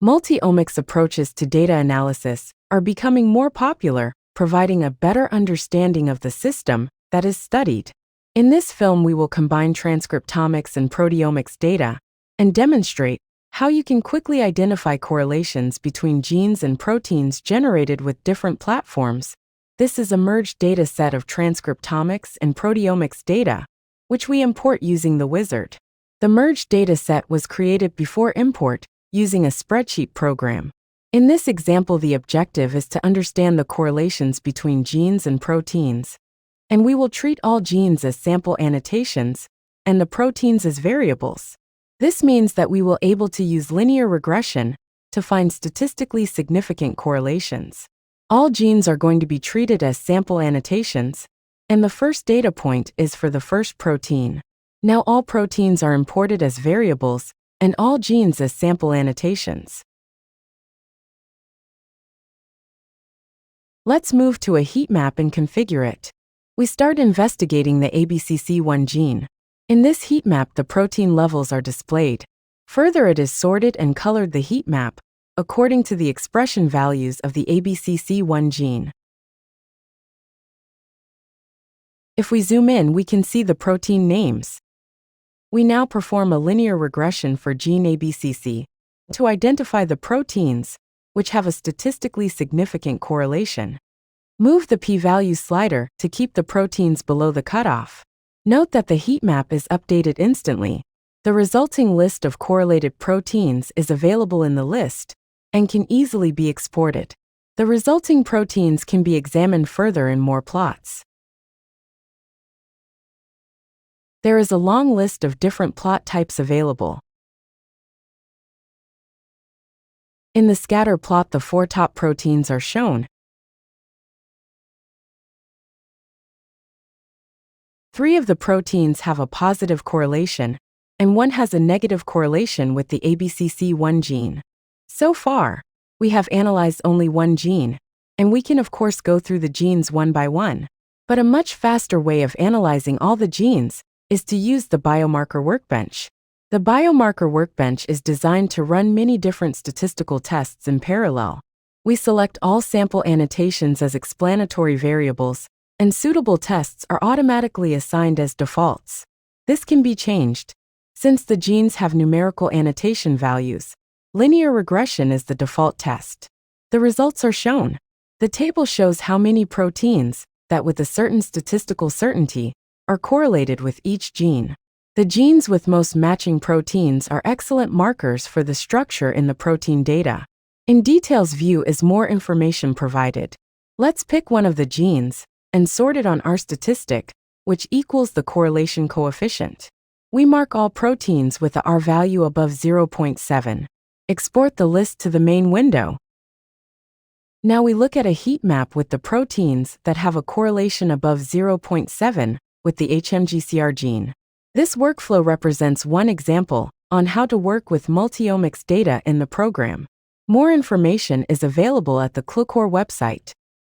Multi-omics approaches to data analysis are becoming more popular, providing a better understanding of the system that is studied. In this film, we will combine transcriptomics and proteomics data and demonstrate how you can quickly identify correlations between genes and proteins generated with different platforms. This is a merged data set of transcriptomics and proteomics data, which we import using the wizard. The merged data set was created before import using a spreadsheet program. In this example, the objective is to understand the correlations between genes and proteins, and we will treat all genes as sample annotations and the proteins as variables. This means that we will be able to use linear regression to find statistically significant correlations. All genes are going to be treated as sample annotations, and the first data point is for the first protein. Now all proteins are imported as variables, and all genes as sample annotations. Let's move to a heat map and configure it. We start investigating the ABCC1 gene. In this heat map, the protein levels are displayed. Further, it is sorted and colored the heat map according to the expression values of the ABCC1 gene. If we zoom in, we can see the protein names. We now perform a linear regression for gene ABCC to identify the proteins which have a statistically significant correlation. Move the p-value slider to keep the proteins below the cutoff. Note that the heat map is updated instantly. The resulting list of correlated proteins is available in the list and can easily be exported. The resulting proteins can be examined further in more plots. There is a long list of different plot types available. In the scatter plot, the 4 top proteins are shown. 3 of the proteins have a positive correlation, and 1 has a negative correlation with the ABCC1 gene. So far, we have analyzed only 1 gene, and we can of course go through the genes one by one. But a much faster way of analyzing all the genes is to use the biomarker workbench. The biomarker workbench is designed to run many different statistical tests in parallel. We select all sample annotations as explanatory variables, and suitable tests are automatically assigned as defaults. This can be changed. Since the genes have numerical annotation values, linear regression is the default test. The results are shown. The table shows how many proteins that with a certain statistical certainty are correlated with each gene. The genes with most matching proteins are excellent markers for the structure in the protein data. In Details view is more information provided. Let's pick one of the genes and sort it on our statistic, which equals the correlation coefficient. We mark all proteins with the R value above 0.7. Export the list to the main window. Now we look at a heat map with the proteins that have a correlation above 0.7 with the HMGCR gene. This workflow represents one example on how to work with multi-omics data in the program. More information is available at the Qlucore website.